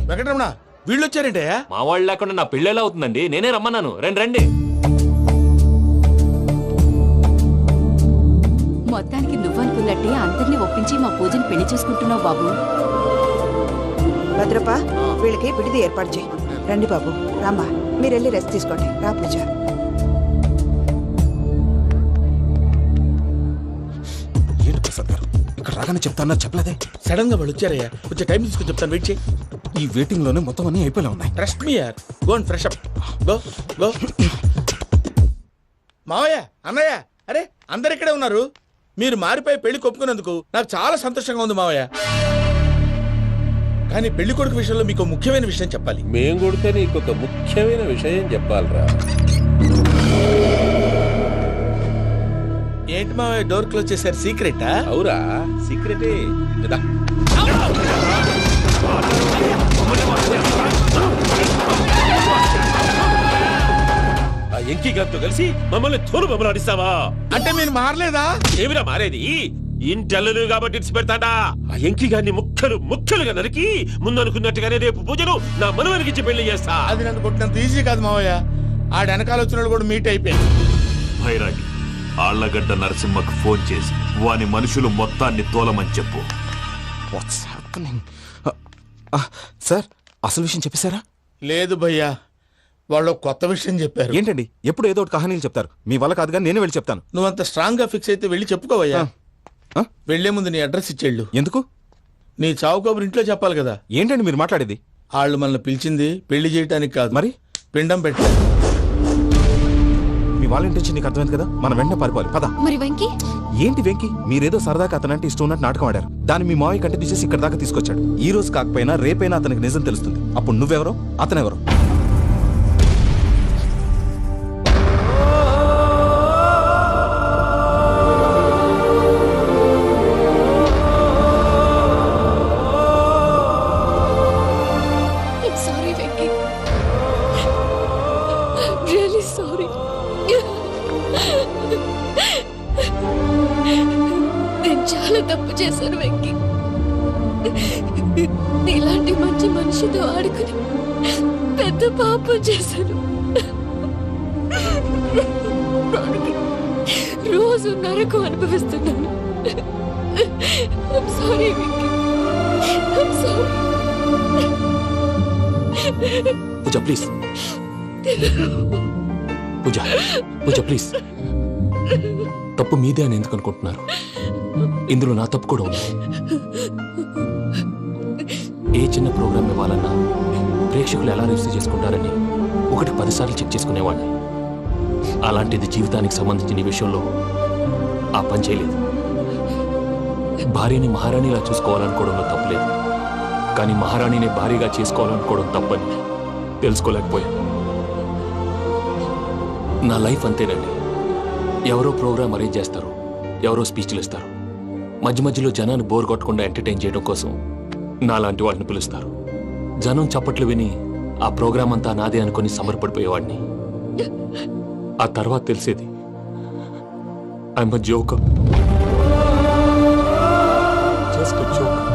వెంకటరమణ వీళ్ళు వచ్చారంటే మా వాళ్ళు లేకుండా నా పెళ్ళేలా అవుతుందండి. నేనే రమ్మన్నాను. రండి రండి. మొత్తానికి నువ్వనుకున్నట్టే అందరినీ ఒప్పించి మా పూజని పెళ్లి చేసుకుంటున్నావు బాబు. భద్రప్ప వీళ్ళకి విడిది ఏర్పాటు చేయి. రండి బాబు, రామ్మా మీరు వెళ్ళి రెస్ట్ తీసుకోండి. రా పూజ. ఏంటి ప్రసాద్ గారు ఇక్కడ రాగానే చెప్తాను చెప్పలేదే? సడన్ గా వాళ్ళు వచ్చారయ్యా, కొంచెం టైం తీసుకుని చెప్తాను, వెయిట్ చేయి. ఈ వెయిటింగ్ లోనే మొత్తం అన్ని అయిపోయినా ఉన్నాయి. ట్రస్ట్ మీ యార్, go and fresh up. Go go. మావయ్య, అన్నయ్య, అరే అందరు ఇక్కడే ఉన్నారు. మీరు మారిపోయి పెళ్లి కొప్పుకున్నందుకు నాకు చాలా సంతోషంగా ఉంది మావయ్య. కానీ పెళ్లి కొడుకు విషయంలో మీకు ముఖ్యమైన విషయం చెప్పాలి. మేం కొడితే నీకు ఒక ముఖ్యమైన విషయం చెప్పాలరా. ఏంటి మావయ్య డోర్ క్లోజ్ చేశారు? సీక్రెటా? అవురా, సీక్రెటే. ఆ ఎంకి గారితో కలిసి మమ్మల్ని తోలు బొమ్మలాడిస్తావా? అంటే మీరు మారలేదా? ఏమిరా మారేది? ఇంటల్లు కాబట్టి ఇడిచి పెడతాడా? ఆ ఎంకి గారిని ముక్కలుగా నరికి ముందనుకున్నట్టుగానే రేపు పూజను నా మనవనికిచ్చి పెళ్లి చేస్తా. అది నన్ను కొట్టినంత ఈజీ కాదు మావయ్య. ఆ వెనకాల వచ్చిన కూడా మీట్ అయిపోయాను. భైరాగి ఆళ్లగడ్డ నరసింహకు ఫోన్ చేసి వాని మనుషులు మొత్తాన్ని తోలమని చెప్పు. సార్ అసలు విషయం చెప్పేశారా? లేదు భయ్యా, వాళ్ళు కొత్త విషయం చెప్పారు. ఏంటండి ఎప్పుడు ఏదో ఒకటి కహానీలు చెప్తారు. మీ వల్ల కాదుగా నేనే వెళ్ళి చెప్తాను. నువ్వంత స్ట్రాంగ్ గా ఫిక్స్ అయితే వెళ్ళి చెప్పుకోవయ్యా. వెళ్లే ముందు నీ అడ్రస్ ఇచ్చేళ్ళు. ఎందుకు? నీ చావు కబురు ఇంట్లో చెప్పాలి కదా. ఏంటండి మీరు మాట్లాడేది? వాళ్ళు మనల్ని పిలిచింది పెళ్లి చేయటానికి కాదు, మరి పిండం పెట్టాలి. మీ వాళ్ళ ఇంటి నీకు అర్థమైంది కదా, మనం వెంటనే పారిపోవాలి. పద. మరి వెంకీ? ఏంటి వెంకీ? మీరేదో సరదాగా అతనంటే ఇష్టం ఉన్నట్టు నాటకం ఆడారు. దాన్ని మీ మావయ్య కంటే తీసేసి ఇక్కడ దాకా తీసుకొచ్చాడు. ఈ రోజు కాకపోయినా రేపైనా అతనికి నిజం తెలుస్తుంది. అప్పుడు నువ్వెవరో అతనెవరో. Sorry Venky, really sorry. నేను చాలా తప్పు చేశాను వెంకీ. ఇలాంటి మంచి మనిషితో ఆడుకుని పెద్ద పాపం చేశాను. దానికి రోజు నరకం అనుభవిస్తున్నాను. Sorry Venky, sorry. Pooja please. Pooja Pooja please. తప్పు మీదే అని ఎందుకు అనుకుంటున్నారు? ఇందులో నా తప్పు కూడా ఉంది. ఏ చిన్న ప్రోగ్రామ్ ఇవ్వాలన్నా ప్రేక్షకులు ఎలా రిసీవ్ చేసుకుంటారని 1-10 సార్లు చెక్ చేసుకునేవాడిని. అలాంటిది జీవితానికి సంబంధించిన ఈ విషయంలో ఆ పని చేయలేదు. భార్యని మహారాణిలా చూసుకోవాలనుకోవడంలో తప్పులేదు, కానీ మహారాణిని భార్యగా చేసుకోవాలనుకోవడం తప్పని తెలుసుకోలేకపోయాను. నా లైఫ్ అంతేనండి. ఎవరో ప్రోగ్రామ్ అరేంజ్ చేస్తారు, ఎవరో స్పీచ్లు ఇస్తారు. మధ్య మధ్యలో జనాన్ని బోర్ కొట్టకుండా ఎంటర్టైన్ చేయడం కోసం నాలాంటి వాళ్ళని పిలుస్తారు. జనం చప్పట్లు విని ఆ ప్రోగ్రామ్ అంతా నాదే అనుకుని సమర్పడిపోయేవాడిని. ఆ తర్వాత తెలిసేది I'm a joker. Just a joker.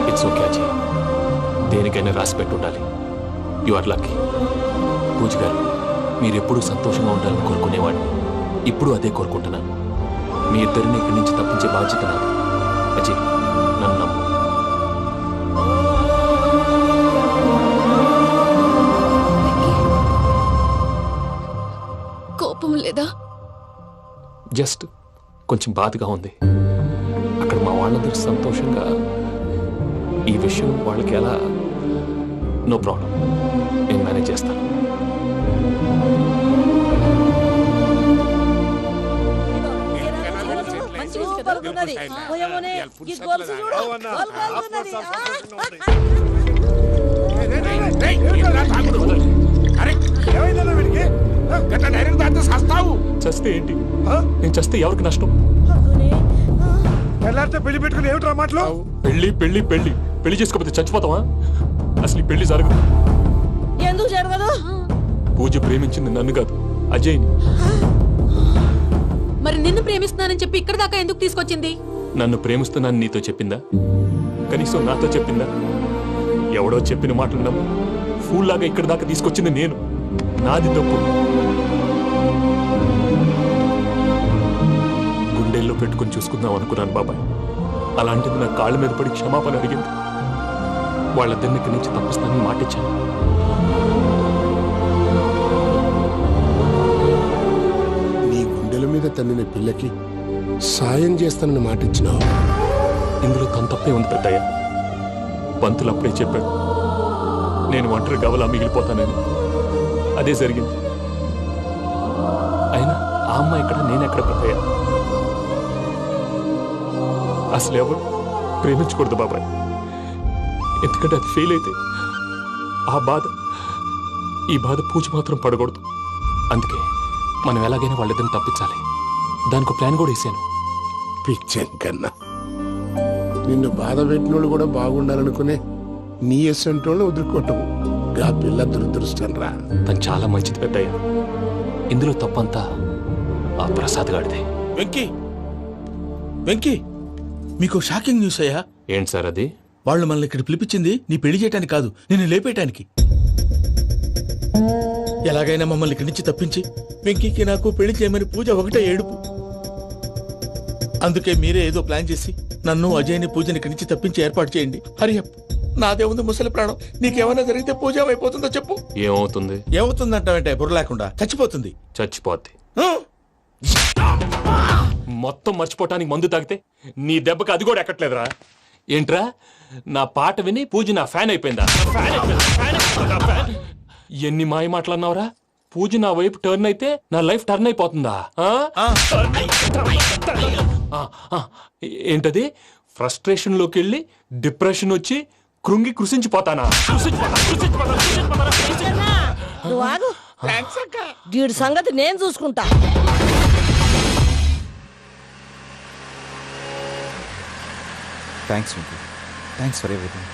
It's okay Ajay, దేనికైనా రాసి పెట్టుండాలి. You are lucky. పూజ గారు, మీరెప్పుడూ సంతోషంగా ఉండాలని కోరుకునేవాడిని. ఇప్పుడు అదే కోరుకుంటున్నాను. మీ ఇద్దరిని ఇక్కడి నుంచి తప్పించే బాధ్యత నాది. అజయ్, నన్ను నమ్ము. కోపం లేదా? జస్ట్ కొంచెం బాధగా ఉంది. అక్కడ మా వాళ్ళందరూ సంతోషంగా ఈ విషయం వాళ్ళకి ఎలా. నో ప్రాబ్లం, నేను మేనేజ్ చేస్తాను. చస్తే ఏంటి? నేను చస్తే ఎవరికి నష్టం? పెళ్లి పెట్టుకుని ఏమిట్రా మాటలు? పెళ్లి పెళ్లి పెళ్లి పెళ్లి చేసుకోకపోతే చచ్చిపోతావా? అసలు ఈ పెళ్లి జరగదు. ఎందుకు జరగదు? పూజ ప్రేమించింది నన్ను కాదు, అజయ్ని. మరి నిన్ను ప్రేమిస్తున్నానని చెప్పి ఇక్కడ దాకా ఎందుకు తీసుకొచ్చింది? నన్ను ప్రేమిస్తున్నాను నీతో చెప్పిందా? కనీసం నాతో చెప్పిందా? ఎవడో చెప్పిన మాటలు నమ్ము ఫూల్లాగా ఇక్కడి దాకా తీసుకొచ్చింది నేను. నాది తప్పు. గుండెల్లో పెట్టుకుని చూసుకుందాం అనుకున్నాను బాబాయ్. అలాంటిది నా కాళ్ళ మీద పడి క్షమాపణ అడిగింది. వాళ్ళిద్దరిని ఇక్కడి నుంచి తప్పిస్తానని మాటిచ్చాను. నీ గుండెల మీద తన్నిన పిల్లకి సాయం చేస్తానని మాటిచ్చినావు. ఇందులో తన తప్పే ఉంది పెద్దయ్య. పంతులు అప్పుడే చెప్పాడు నేను ఒంటరి గవలా మిగిలిపోతానని. అదే జరిగింది. అయినా ఆ అమ్మాయి ఎక్కడ, నేనెక్కడ పెద్దయ్య? అసలు ఎవరు ప్రేమించకూడదు బాబాయ్. ఎందుకంటే అది ఫెయిల్ అయితే ఈ బాధ పూజ మాత్రం పడకూడదు. అందుకే మనం ఎలాగైనా వాళ్ళిద్దరిని తప్పించాలి. దానికి ప్లాన్ కూడా వేసాను. పిచ్చం కన్నా నిన్ను బాధ పెట్టినోళ్ళు కూడా బాగుండాలనుకునే నీ ఎస్సంటోళ్ళు వదులుకోవటం గా పిల్ల దురదృష్టం రా. తను చాలా మంచిది పెద్దయ్య. ఇందులో తప్పంతా ఆ ప్రసాద్ గాడిదే. వెంకీ వెంకీ, మీకు షాకింగ్ న్యూస్ అయ్యా. ఏంటి సార్ అది? వాళ్ళు మనల్ని ఇక్కడ పిలిపించింది నీ పెళ్లి చేయడానికి కాదు, నిన్ను లేపేయటానికి. ఎలాగైనా మమ్మల్ని ఇక్కడి నుంచి తప్పించి వెంకీకి నాకు పెళ్లి చేయమని పూజ ఒకటే ఏడుపు. అందుకే మీరే ఏదో ప్లాన్ చేసి నన్ను అజయ్ని పూజని ఇక్కడి నుంచి తప్పించి ఏర్పాటు చేయండి. హరియప్, నాదే ఉంది ముసలి ప్రాణం. నీకేమైనా జరిగితే పూజ అయిపోతుందో చెప్పు. ఏమవుతుంది? ఏమవుతుందంటావంటే బుర్ర లేకుండా చచ్చిపోతుంది. చచ్చిపోద్ది. ఆ? మొత్తం మర్చిపోవటానికి మందు తాగితే నీ దెబ్బకి అది కూడా ఎక్కట్లేదురా. ఏంట్రా, నా పాట విని పూజ నా ఫ్యాన్ అయిపోయిందా? ఎన్ని మాయ మాటలన్నావురా? పూజ నా వైపు టర్న్ అయితే నా లైఫ్ టర్న్ అయిపోతుందా? ఏంటది? ఫ్రస్ట్రేషన్ లోకి వెళ్ళి డిప్రెషన్ వచ్చి కృంగి కృషించిపోతానా? నువ్వు ఆగు. వీడి సంగతి నేను చూసుకుంటా. Thanks Venky, thanks for everything.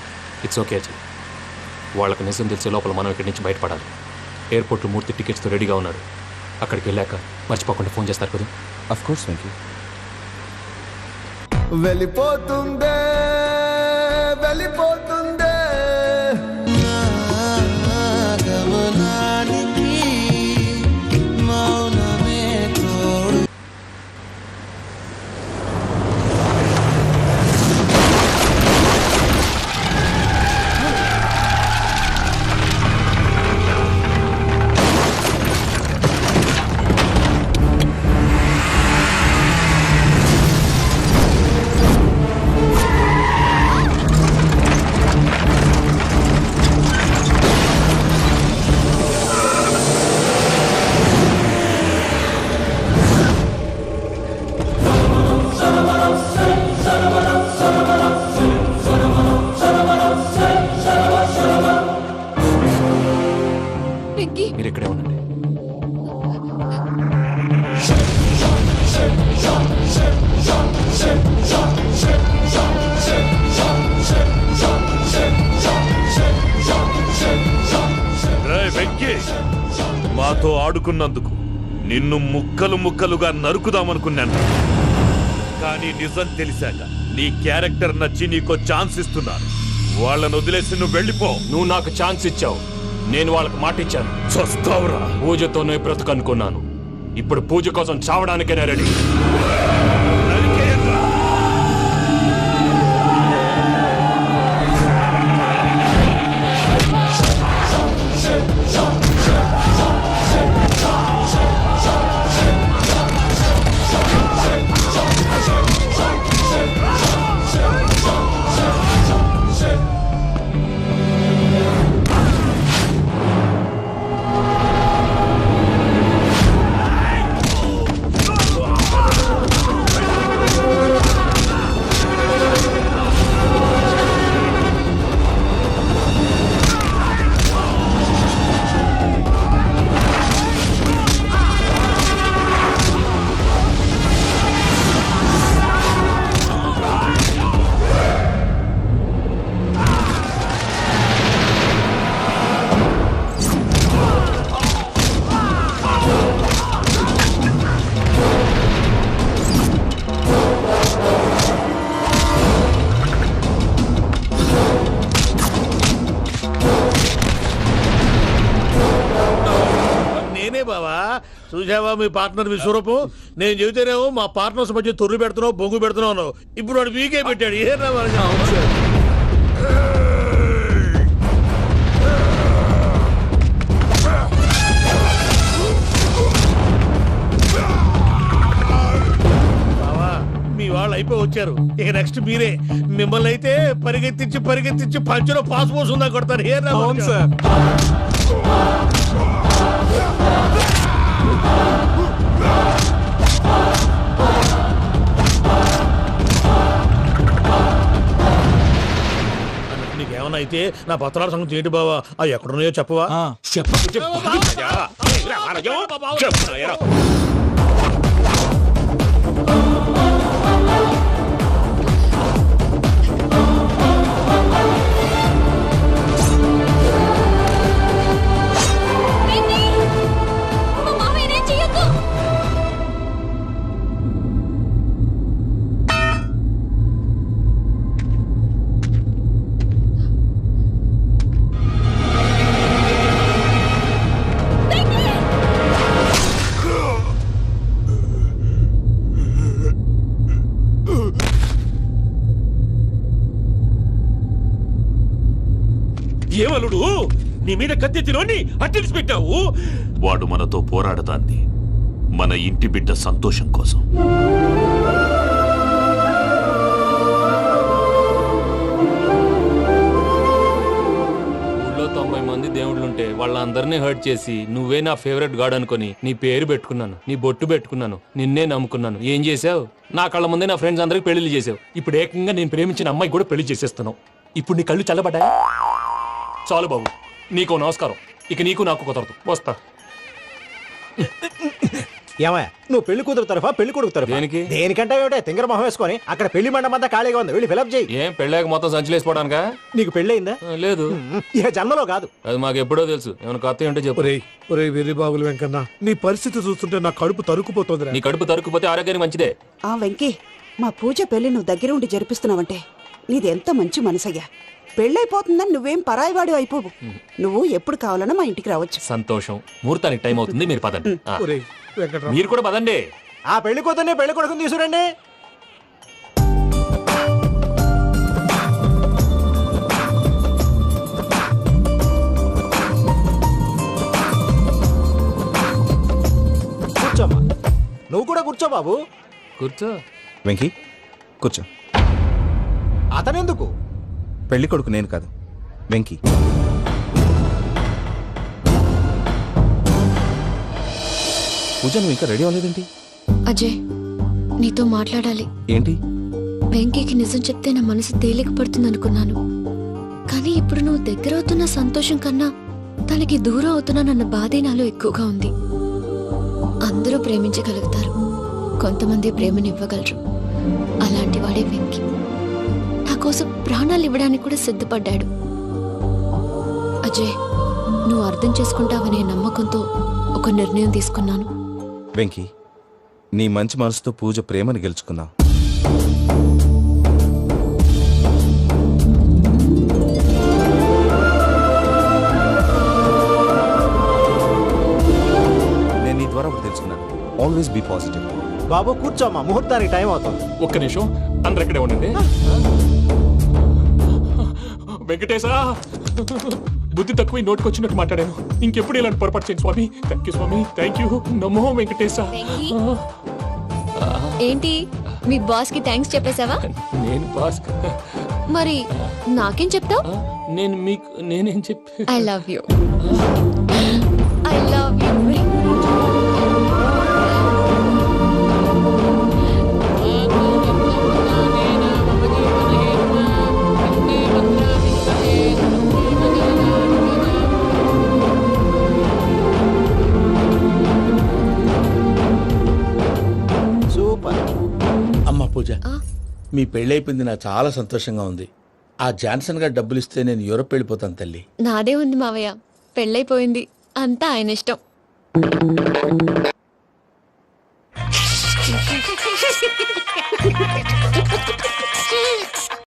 It's okay Ajay. వాళ్ళకి నిజం తెలిసే లోపల మనం ఇక్కడి నుంచి బయటపడాలి. ఎయిర్పోర్ట్లో మూర్తి టికెట్స్తో రెడీగా ఉన్నాడు. అక్కడికి వెళ్ళాక మర్చిపోకుండా ఫోన్ చేస్తారు కదా. Of course Venky. వెళ్ళిపోతుందే వెళ్ళిపోతుందే గమనానికి మౌనమే తోడు. వెంకీ, మీరు ఇక్కడే ఉండండి. రేయ్ వెంకీ, మాతో ఆడుకున్నందుకు నిన్ను ముక్కలు ముక్కలుగా నరుకుదామనుకున్నాను. కానీ నిజం తెలిసాక నీ క్యారెక్టర్ నచ్చి నీకో ఛాన్స్ ఇస్తున్నాను. వాళ్ళను వదిలేసి నువ్వు వెళ్ళిపో. నువ్వు నాకు ఛాన్స్ ఇచ్చావు, నేను వాళ్ళకి మాట ఇచ్చాను. చస్తావురా. పూజతోనే బ్రతుకనుకున్నాను. ఇప్పుడు పూజ కోసం చావడానికైనా రెడీ. చూసావా మీ పార్ట్నర్ విశ్వరూపం? నేను చెబితేనేమో మా పార్ట్నర్స్ మధ్య తొర్రు పెడుతున్నావు, బొంగు పెడుతున్నావు అన్నావు. ఇప్పుడు వాడు వీకే పెట్టాడు. ఏ మీ వాళ్ళు అయిపోయి వచ్చారు. ఇక నెక్స్ట్ మీరే. మిమ్మల్ని అయితే పరిగెత్తించి పంచలో పాస్ పోసుందా కొడతారు. ఏ సార్ నీకేమన్నా అయితే నా పత్రాల సంగతి ఏంటి బావా? అవి ఎక్కడున్నాయో చెప్పవా? మా మామయ్యనే చెయ్యొద్దు. ఏమలుడు నీ మీద కత్తెత్తిలోని అట్టెలిసి పెట్టావు. వాడు మనతో పోరాడతాంది మన ఇంటి బిడ్డ సంతోషం కోసం. ఊళ్ళో 90 మంది దేవుళ్ళుంటే వాళ్ళందరినీ హర్ట్ చేసి నువ్వే నా ఫేవరెట్ గాడ్ అనుకుని నీ పేరు పెట్టుకున్నాను, నీ బొట్టు పెట్టుకున్నాను, నిన్నే నమ్ముకున్నాను. ఏం చేసావు? నా కళ్ళ ముందే నా ఫ్రెండ్స్ అందరికి పెళ్లి చేసావు. ఇప్పుడు ఏకంగా నేను ప్రేమించిన అమ్మాయి కూడా పెళ్లి చేసేస్తున్నావు. ఇప్పుడు నీ కళ్ళు చల్లబడ్డాయి. చాలు బాబు, నీకో నమస్కారం. ఇక నీకు నాకు కుదరదు. వస్తా. ఏమయ్యా నువ్వు పెళ్లి కూతురు తరఫా పెళ్లి కొడుకు తరఫా? దేనికి? దేనికంటే ఏమిటే తింగర మొహం వేసుకొని అక్కడ పెళ్లి మండపం అంతా ఖాళీగా ఉంది, వెళ్ళి ఫిలప్ చేయి. ఏం పెళ్ళాక మొత్తం సంచలేసిపోవడానికా? నీకు పెళ్ళయిందా? లేదు. ఇక జన్మలో కాదు. అది మాకు ఎప్పుడో తెలుసు. ఏమైనా కొత్త ఉంటే చెప్పు. వెర్రి బాగులు వెంకన్న, నీ పరిస్థితి చూస్తుంటే నా కడుపు తరుక్కుపోతుంది. నీ కడుపు తరుక్కుపోతే ఆరోగ్యానికి మంచిదే. ఆ వెంకీ, మా పూజ పెళ్లి నువ్వు దగ్గర ఉండి జరిపిస్తున్నావంటే నీది ఎంత మంచి మనసయ్యా. పెళ్ళైపోతుందని నువ్వేం పరాయివాడు అయిపోవు. నువ్వు ఎప్పుడు కావాలన్నా మా ఇంటికి రావచ్చు. సంతోషం. ముహూర్తానికి టైం అవుతుంది, మీరు పదండి. వెంకట్రావు, మీరు కూడా పదండి. ఆ పెళ్లి కూతుర్ని పెళ్లి కొడుకుని తీసుకురండి. కూర్చోమ్మా. నువ్వు కూడా కూర్చో బాబు. కూర్చో. వెంకీ కూర్చో. అతనెందుకు? పెళ్లి కొడుకు నేను కాదు, వెంకీ. పూజ, నువ్వు ఇంకా రెడీ అవ్వలేదేంటి? అజయ్, నీతో మాట్లాడాలి. ఏంటి? వెంకీకి నిజం చెప్తే నా మనసు తేలిక పడుతుంది అనుకున్నాను. కానీ ఇప్పుడు నువ్వు దగ్గర అవుతున్న సంతోషం కన్నా తనకి దూరం అవుతున్నానన్న బాధే నాలో ఎక్కువగా ఉంది. అందరూ ప్రేమించగలుగుతారు, కొంతమంది ప్రేమనివ్వగలరు. అలాంటి వాడే వెంకీ. నా కోసం ప్రాణాలు ఇవ్వడానికి కూడా సిద్ధపడ్డాడు. అజయ్, నువ్వు అర్థం చేసుకుంటావనే నమ్మకంతో ఒక నిర్ణయం తీసుకున్నాను. వెంకీ, నీ మంచి మనసుతో పూజ ప్రేమని గెలుచుకున్నావు. నేను నీ ద్వారా ఒకటి తెలుసుకున్నాను. Always be positive. బాబు కూర్చోమ్మా, ముహూర్తానికి టైం అవుతుంది. ఒక్క నిమిషం, అందరు ఎక్కడే ఉండండి. వెంకటేశా, బుద్ధి తక్కువ నోటికి వచ్చినట్టు మాట్లాడాను. ఇంకెప్పుడు ఇలాంటి పొరపాటు చేయండి స్వామి. థ్యాంక్ యూ స్వామి, థ్యాంక్ యూ. నమో వెంకటేశా. ఏంటి, మీ బాస్ కి థ్యాంక్స్ చెప్పేశావా? నేను బాస్. మరి నాకేం చెప్తావు? నేను మీకు నేనేం చెప్పి. I love you. I love you. Super. అమ్మ పూజ, మీ పెళ్ళైపోయింది, నాకు చాలా సంతోషంగా ఉంది. ఆ జాన్సన్ గారు డబ్బులు ఇస్తే నేను యూరోప్ వెళ్ళిపోతాను తల్లి. నాదే ఉంది మావయ్య, పెళ్ళైపోయింది, అంతా ఆయన ఇష్టం.